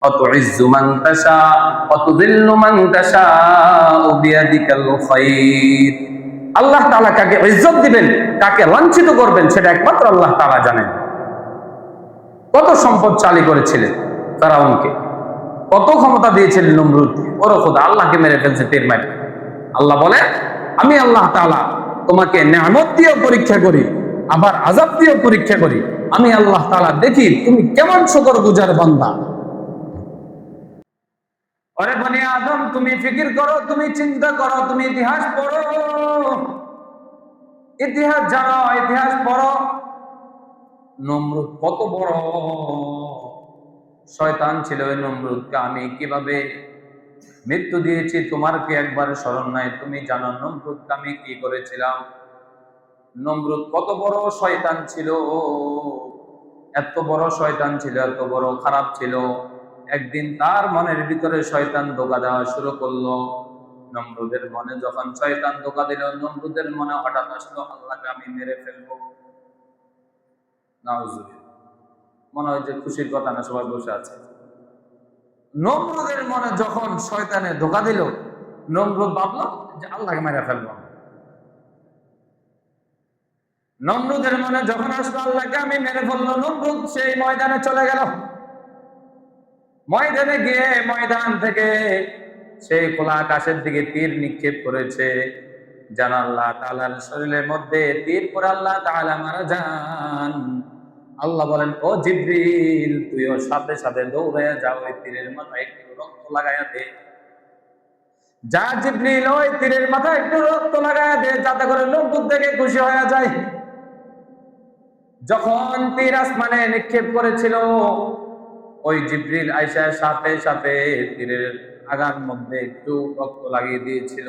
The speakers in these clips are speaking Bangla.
অতুইজ্জু মান তাশা অতুযিল্লু মান তাশাউ বিয়াদিকাল খায়র। আল্লাহ তাআলা কাকে ইজ্জত দিবেন, কাকে লাঞ্ছিত করবেন সেটা একমাত্র আল্লাহ তাআলা জানেন। কত সম্পদশালী করেছিলেন ফেরাউনকে, কত ক্ষমতা দিয়েছিলেন নমরুদকে, ওর খোদা আল্লাহকে মেরে ফেলছে টের মাইর। আল্লাহ বলে, আমি আল্লাহ তাআলা তোমাকে নিয়ামত দিয়েও পরীক্ষা করি, আবার আযাব দিয়েও পরীক্ষা করি। আমি আল্লাহ তাআলা দেখি তুমি কেমন শুকরগুজার বান্দা। আরে বনি আদম, তুমি ফিকির করো, তুমি চিন্তা করো, তুমি ইতিহাস পড়ো, ইতিহাস জানো, ইতিহাস পড়ো। নমরুদ কত বড় শয়তান ছিল। ওই নমরুদকে আমি কিভাবে মৃত্যু দিয়েছি তোমার কি একবার স্মরণ নাই? তুমি জানো নমরুদকে আমি কি করেছিলাম? নমরুদ কত বড় শয়তান ছিল, এত বড় শয়তান ছিল, এত বড় খারাপ ছিল। একদিন তার মনের ভিতরে শয়তান ধোঁকা দেওয়া শুরু করলো। নমরুদের মনে যখন শয়তান ধোঁকা দিল, নমরুদের মনে হঠাৎ আসলো আল্লাহকে আমি মেরে ফেলবো। নাউজুবিল্লাহ। মনে হয় যে খুশির কথা না, সবাই বসে আছে। নমরুদের মনে যখন শয়তানে ধোঁকা দিল, নমরুদ ভাবলো যে আল্লাহকে মেরে ফেলবো। নমরুদের মনে যখন আসলো আল্লাহকে আমি মেরে ফেলবো, নমরুদ সেই ময়দানে চলে গেল। ময়দানে গিয়ে ময়দান থেকে সেই খোলা আকাশের দিকে তীর নিক্ষেপ করেছে। যেন আল্লাহ তাআলার শরীরের মধ্যে তীর পরে আল্লাহ তাআলা মারা যান। আল্লাহ বলেন, ও জিবরিল, তুইও সাথে সাথে দৌড়ে যাও, ওই তীরের মাথায় একটু রক্ত লাগাইয়া দে। যা জিবরিল, ওই তীরের মাথায় একটু রক্ত লাগাইয়া দে, যাতে করে নমরুদ দেখে খুশি হয়ে যায়। যখন তীর আসমানে নিক্ষেপ করেছিল, ওই জিবরিল আয়েশা সাথে সাথে তীরের আগার মধ্যে একটু রক্ত লাগিয়ে দিয়েছিল।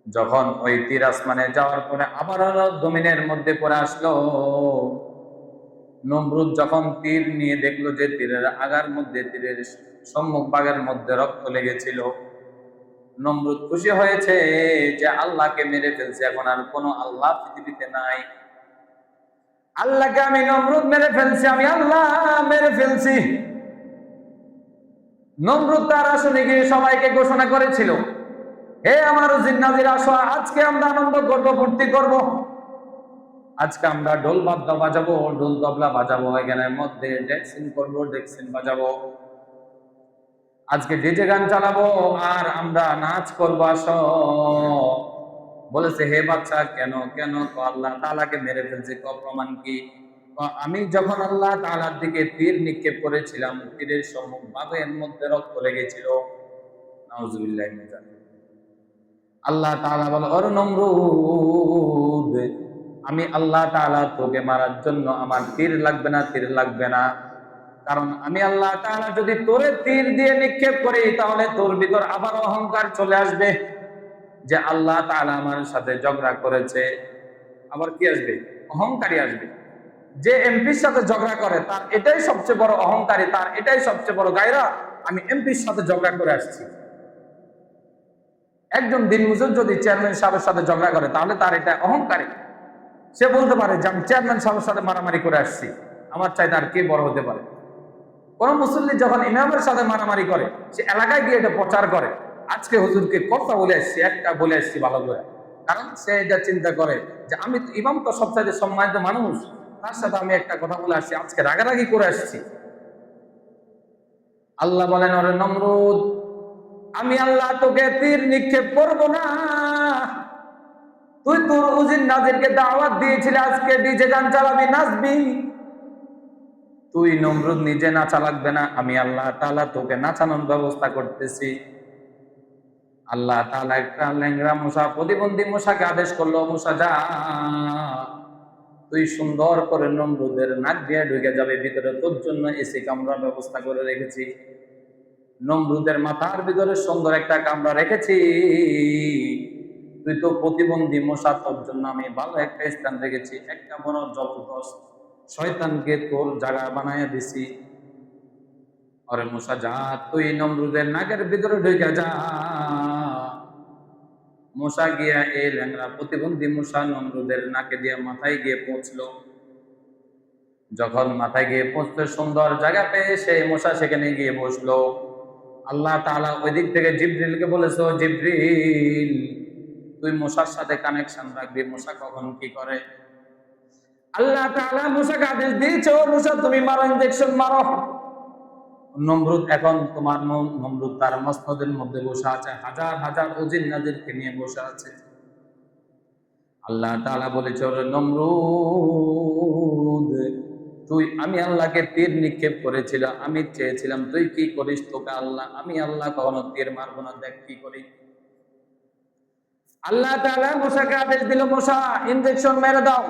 যখন ওই তীর আসমানে যাওয়ার পরে আবার জমিনের মধ্যে পড়ে আসলো, নমরুদ যখন তীর নিয়ে দেখলো যে তীরের আগার মধ্যে, তীরের সম্মুখ ভাগের মধ্যে রক্ত লেগেছিল, নমরুদ খুশি হয়েছে যে আল্লাহকে মেরে ফেলছে, এখন আর কোনো আল্লাহ পৃথিবীতে নাই। আল্লাহকে আমি নমরুদ মেরে ফেলছি, আমি আল্লাহ মেরে ফেলছি। নমরুদ তার আসনে গিয়ে সবাইকে ঘোষণা করেছিল, হে আমার জিন্নাতির আসো, আজকে আমরা আনন্দ করব, ফুর্তি করব। আজকে আমরা ঢোল বাদ্য বাজাবো, ঢোল তবলা বাজাবো, এখানের মধ্যে ডেক্সিন করবো, ডেক্সিন বাজাবো। আজকে ডিজে গান চালাবো আর আমরা নাচ করবো, আসো। বলেছে, হে বাচ্চা, কেন কেন? আল্লাহ তাআলাকে মেরে ফেলছে, প্রমাণ কি? আমি যখন আল্লাহ তাআলার দিকে তীর নিক্ষেপ করেছিলাম, তীরের সম্মুখ ভাগের মধ্যে রক্ত লেগেছিল। নাউজুবিল্লাহ। আল্লাহ তাআলা বলে, ওরে নমরুদ, আমি আল্লাহ তাআলা তোকে মারার জন্য আমার তীর লাগবে না, তীর লাগবে না। কারণ আমি আল্লাহ তাআলা যদি তোরে তীর দিয়ে নিক্ষেপ করি, তাহলে তোর ভিতর আবার অহংকার চলে আসবে যে আল্লাহ তাআলা আমার সাথে ঝগড়া করেছে। আবার কি আসবে? অহংকারী আসবে। যে এমপির সাথে ঝগড়া করে তার এটাই সবচেয়ে বড় অহংকারী, তার এটাই সবচেয়ে বড় গায়রা, আমি এমপির সাথে ঝগড়া করে আসছি। একজন দিনমজুর যদি চেয়ারম্যান সাহেবের সাথে ঝগড়া করে, তাহলে তার এটা অহংকারী। সে বলতে পারে যে আমি চেয়ারম্যান সাহেবের সাথে মারামারি করে আসছি, আমার চাইতে আর কে বড় হতে পারে। কোন মুসল্লি যখন ইমামের সাথে মারামারি করে, সে এলাকায় গিয়ে এটা প্রচার করে, আজকে হুজুরকে কথা বলে আসছি, একটা বলে আসছি ভালো করে। কারণ সে এটা চিন্তা করে যে আমি তো ইমাম, তো সবচাইতে সম্মানিত মানুষ, তার সাথে আমি একটা কথা বলে আসছি, আজকে রাগারাগি করে আসছি। আল্লাহ বলেন, ওরে নমরুদ, আমি আল্লাহ তোকে তীর নিক্ষেপ করব না। তুই তোর উজির নাজিরকে দাওয়াত দিয়েছিলি আজকে ডিজে গান চালাবি, নাচবি। তুই নমরুদ নিজে নাচা লাগবে না, আমি আল্লাহ তাআলা তোকে নাচানোর ব্যবস্থা করতেছি। আল্লাহ তাআলা একটা ল্যাংড়া মশা, প্রতিবন্ধী মশাকে আদেশ করলো, মশা যা, তুই সুন্দর করে নমরুদের নাক দিয়ে ঢুকে যাবে ভিতরে, তোর জন্য এসি কামরার ব্যবস্থা করে রেখেছি। নমরুদের মাথার ভিতরে সুন্দর একটা কামরা রেখেছি। তুই তো প্রতিবন্ধী মশা, তোর জন্য আমি ভালো একটা স্থান রেখেছি, একটা বড় জবরদস্ত শয়তানকে তোর জায়গা বানায় দিছি। আরে মশা যা, তুই নমরুদের নাকের ভিতরে ঢুকে যা। মশা গিয়া এই ল্যাংড়া প্রতিবন্ধী মশা নমরুদের নাকে দিয়ে মাথায় গিয়ে পৌঁছলো। যখন মাথায় গিয়ে পৌঁছতে সুন্দর জায়গা পেয়ে সেই মশা সেখানে গিয়ে বসলো। আল্লাহ তাআলা ওই দিক থেকে জিবরিলকে বলেছো, জিবরিল তুই মশার সাথে কানেকশন রাখবি, মশা কখন কি করে। আল্লাহ তাআলা মশাকে আদেশ দিয়েছে, মশা তুমি মারো, ইনজেকশন মারো। নমরুদ এখন তোমার নমরুদ তার মসনদের মধ্যে বসে আছে, হাজার হাজার উজির নাজিরকে নিয়ে বসে আছে। আল্লাহ তাআলা বলেছে, ওরে নমরুদ তুই, আমি আল্লাহকে তীর নিক্ষেপ করেছিলাম, আমি চেয়েছিলাম তুই কি করিস, তোকে আল্লাহ, আমি আল্লাহ কখনো তীর মারবো না, দেখ কি করি। আল্লাহ তাআলা মূসাকে আদেশ দিল, মূসা ইনজেকশন মেরে দাও।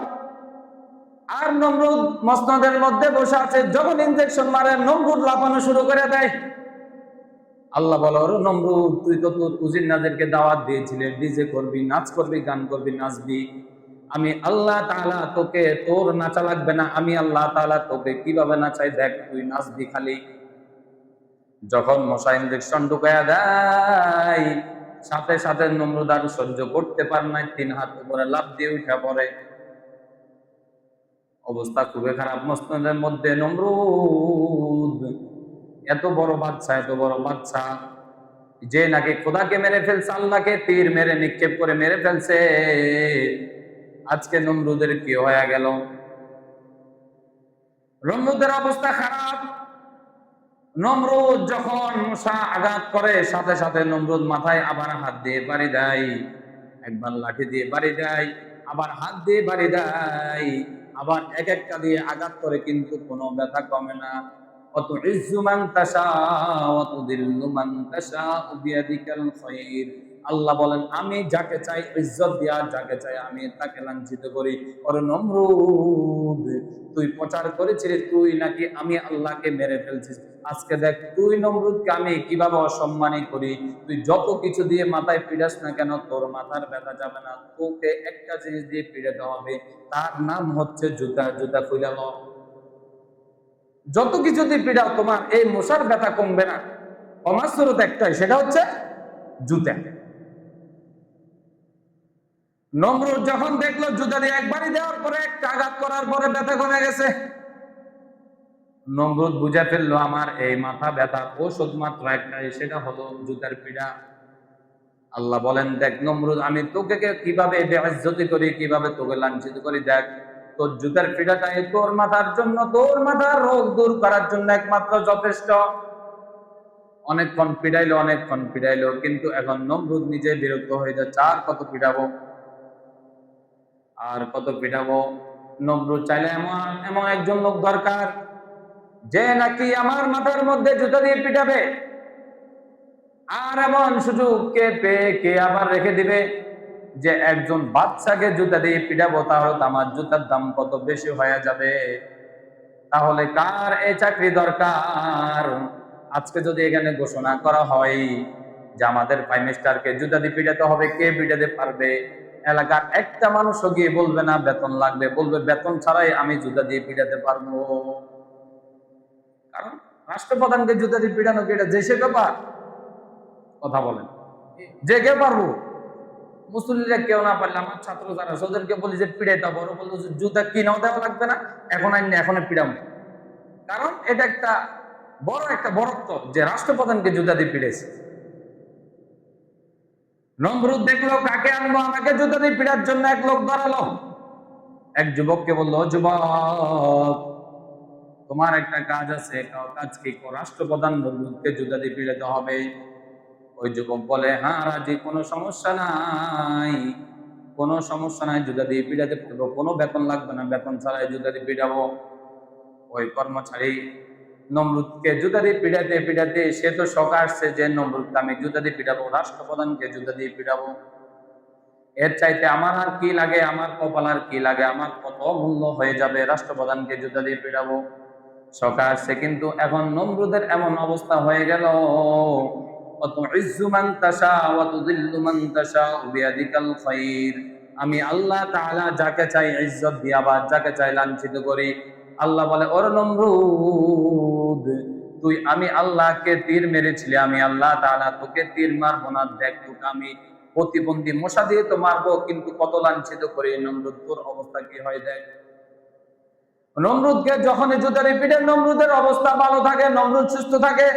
আর নমরুদ মসনদের মধ্যে বসে আছে, যখন ইনজেকশন মারে নমরুদ লাফানো শুরু করে দেয়। আল্লাহ বলে, ওরে নমরুদ তুই তো তোর উজির নাজিরকে দাওয়াত দিয়েছিলি, ডিজে করবি, নাচ করবি, গান করবি, নাচবি। আমি আল্লাহ তাআলা তোকে, তোর নাচা লাগবে না, আমি আল্লাহ তাআলা তোকে কিভাবে নাচাই দেখ, তুই নাচবি খালি। যখন মশা ইনজেকশন ঢুকায়া দেয়, সাথে সাথে নমরুদ আর সহ্য করতে পারে না, 3 হাত উপরে লাফ দিয়ে উঠে পড়ে। অবস্থা খুবই খারাপ মসনদের মধ্যে। নমরুদ এত বড় বাচ্চা, এত বড় বাচ্চা, যে নাকি খোদাকে মেরে ফেলছে, আল্লাহকে তীর মেরে নিক্ষেপ করে মেরে ফেলছে, আজকে নমরুদের কি হয়ে গেল। নমরুদের অবস্থা খারাপ। নমরুদ যখন মূসা আঘাত করে, সাথে সাথে নমরুদ মাথায় আবার হাত দিয়ে বাড়ি দেয়, একবার লাঠি দিয়ে বাড়ি দেয়, আবার হাত দিয়ে বাড়ি দেয়, আবার এক একটা দিয়ে আঘাত করে, কিন্তু কোনো ব্যথা কমে না। অতুইজ্জু মান তাশা ওয়া তুযিল্লু মান তাশা বিয়াদিকাল খায়র। আল্লাহ বলেন, আমি যাকে চাই ইজ্জত দিয়া, যাকে চাই আমি তাকে লাঞ্ছিত করি। ওরে নমরুদ তুই প্রচার করেছিলি তুই নাকি আমি আল্লাহকে মেরে ফেলছিস, আজকে দেখ তুই নমরুদকে আমি কিভাবে অসম্মানী করি। তুই যত কিছু দিয়ে মাথায় পিড়াস না কেন, তোর মাথার ব্যথা যাবে না, তোকে একটা জিনিস দিয়ে পিড়াতে হবে, তার নাম হচ্ছে জুতা। জুতা খুলে লো, যত কিছু দিয়ে পিড়াও তোমার এই মশার ব্যথা কমবে না, কমার স্রোত একটাই, সেটা হচ্ছে জুতা। নমরুদ যখন দেখলো জুতা দিয়ে একবারই দেওয়ার পরে, একটা আঘাত করার পরে ব্যথা কমে গেছে, নমরুদ বুঝে ফেললো আমার এই মাথা ব্যথা ওষুধ মাত্র একটাই, সেটা হলো জুতার পীড়া। আল্লাহ বলেন, দেখ নমরুদ আমি তোকে কিভাবে বেইজ্জতি করি, কিভাবে তোকে লাঞ্ছিত করি, দেখ তোর জুতার পীড়াটাই তোর মাথার জন্য, তোর মাথার রোগ দূর করার জন্য একমাত্র যথেষ্ট। অনেকক্ষণ পিড়াইলো, কিন্তু এখন নমরুদ নিজে বিরক্ত হয়ে যাচ্ছে, আর কত পিড়াবো, আর কত পিড়াবো। নমরুদ চাইলে এমন এমন একজন লোক দরকার, যে নাকি আমার মাথার মধ্যে জুতা দিয়ে পিটাবে। আর এমন সুযোগ কে পেয়ে কে আবার রেখে দিবে, যে একজন বাচ্চাকে জুতা দিয়ে পিটাবো, তাহলে তো আমার জুতার দাম কত বেশি হয়ে যাবে। তাহলে কার এই চাকরি দরকার? আজকে যদি এখানে ঘোষণা করা হয় যে আমাদের প্রাইম মিনিস্টারকে জুতা দিয়ে পিটাতে হবে, কে পিটাতে পারবে? এলাকার একটা মানুষও গিয়ে বলবে না বেতন লাগবে, বলবে বেতন ছাড়াই আমি জুতা দিয়ে পিটাতে পারবো। কারণ রাষ্ট্রপ্রধানকে জুতা দিয়ে পিটানো কি এটা দেশের ব্যাপার? কথা বলেন, যে কেউ পারবো? মুসল্লিরা কেউ না পারলে আমার ছাত্র যারা ওদেরকে বলি যে পিড়াইতে হবে, ওরা বললো জুতা কিনাও দেওয়া লাগবে না, এখন আইন এখন পিড়াবো। কারণ এটা একটা বড়ত্ব যে রাষ্ট্রপ্রধানকে জুতা দিয়ে পিড়াইছে। নমরুদ দেখলো কাকে আনবো, আমাকে জুতা দিয়ে পিড়ার জন্য এক লোক দাঁড়ালো। এক যুবককে বললো, যুবক তোমার একটা কাজ আছে, কাজ কি? রাষ্ট্রপ্রধান নমরুদকে জুতা দিয়ে পিড়াতে হবে। ওই যুবক বলে, হ্যাঁ রাজি, কোনো সমস্যা নাই, কোনো সমস্যা নাই, জুতা দিয়ে পিটাতে পারবো, কোনো বেতন লাগবে না, বেতন ছাড়াই জুতা দিয়ে পিটাবো। ওই কর্মচারী নমরুদকে জুতা দিয়ে পিটাতে পিটাতে সে তো শখ আসছে যে নমরুদকে আমি জুতা দিয়ে পিটাবো, রাষ্ট্রপ্রধানকে জুতা দিয়ে পিটাবো, এর চাইতে আমার আর কি লাগে, আমার কপাল আর কি লাগে, আমার কত মূল্য হয়ে যাবে, রাষ্ট্রপ্রধানকে জুতা দিয়ে পিটাবো। শখ আসছে, কিন্তু এখন নমরুদের এমন অবস্থা হয়ে গেল, আমি আল্লাহ তাআলা যাকে চাই ইজ্জত দিয়া, বা যাকে চাই লাঞ্ছিত করি। আল্লাহ বলে, ওরে নমরুদ তুই আমি আল্লাহকে তীর মেরেছিলি, আমি আল্লাহ তাআলা তোকে তীর মারবো না, দেখ তোকে আমি প্রতিবন্ধী মশা দিয়ে তো মারবো, কিন্তু কত লাঞ্ছিত করি। নমরুদ তোর অবস্থা কি হয় দেখ। নমরুদকে যখনই জুতারি পিঠে, নমরুদের অবস্থা ভালো থাকে, নমরুদ সুস্থ থাকে।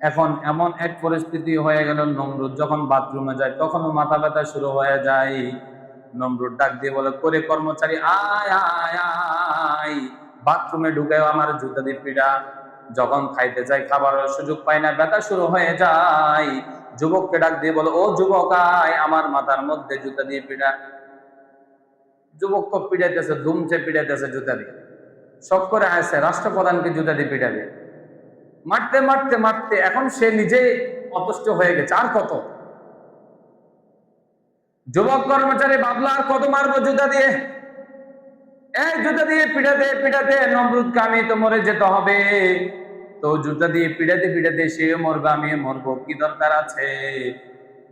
এখন এমন এক পরিস্থিতি হয়ে গেল, নমরুদ যখন বাথরুমে যায় তখনও মাথা ব্যথা শুরু হয়ে যায়। নমরুদ ডাক দিয়ে বলে, করে কর্মচারী আয় আয় আয়, বাথরুমে ঢুকেও আমার জুতা দিয়ে পিড়া। যখন খাইতে যাই খাবারের সুযোগ পায় না, ব্যথা শুরু হয়ে যায়। যুবককে ডাক দিয়ে বলে, ও যুবক আয়, আমার মাথার মধ্যে জুতা দিয়ে পিড়া। যুবক তো পিড়াইতেছে, ধুমছে পিড়াইতেছে জুতা দিয়ে, সব করে আসে রাষ্ট্রপ্রধানকে জুতা দিয়ে পিড়াবে। মারতে মারতে মারতে এখন সে নিজে অতুষ্ট হয়ে গেছে, আর কত। যুবক কর্মচারী ভাবলো, আর কত মারবো জুতা দিয়ে, এই জুতা দিয়ে পিড়াতে পিড়াতে নমরুদকে আমি তো মরে যেতে হবে। তো জুতা দিয়ে পিড়াতে পিড়াতে সে মরবে, আমি মরবো, কি দরকার আছে,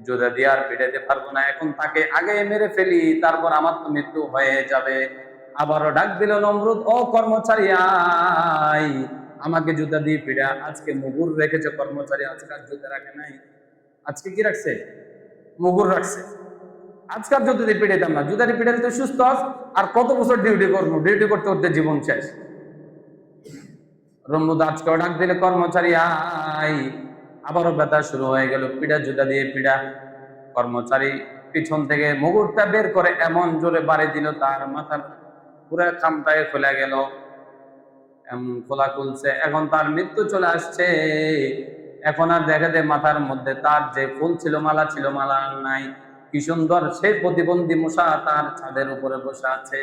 জুতা দিয়ে আর পিড়াতে পারবো না, এখন তাকে আগে মেরে ফেলি, তারপর আমার তো মৃত্যু হয়ে যাবে। আবারও ডাক দিল নমরুদ, ও কর্মচারী আয়, আমাকে জুতা দিয়ে পিড়া। আজকে মুগুর রেখেছে কর্মচারী, আজকে আর জুতা রাখে নাই। আজকে কি রাখছে? মুগুর রাখছে। আজকাল জুতা দিয়ে পিড়াইতাম না, জুতা দিয়ে পিড়াইলে তো সুস্থ আস, আর কত বছর ডিউটি করবো, ডিউটি করতে করতে জীবন শেষ। নমরুদ আজকেও ডাক দিলে, কর্মচারী আয়। আবারও ব্যথা শুরু হয়ে গেল, পিড়া, জুতা দিয়ে পিড়া। কর্মচারী পিছন থেকে মুগুরটা বের করে এমন জোরে বাড়ি দিল, তার মাথার পুরো খামটায় খুলে গেল। এমন খোলা খুলছে, এখন তার মৃত্যু চলে আসছে। এখন আর দেখা যায় মাথার মধ্যে তার যে ফুল ছিল, মালা ছিল, মালা আর নাই। কি সুন্দর সেই প্রতিবন্ধী মশা তার ছাদের উপরে বসে আছে।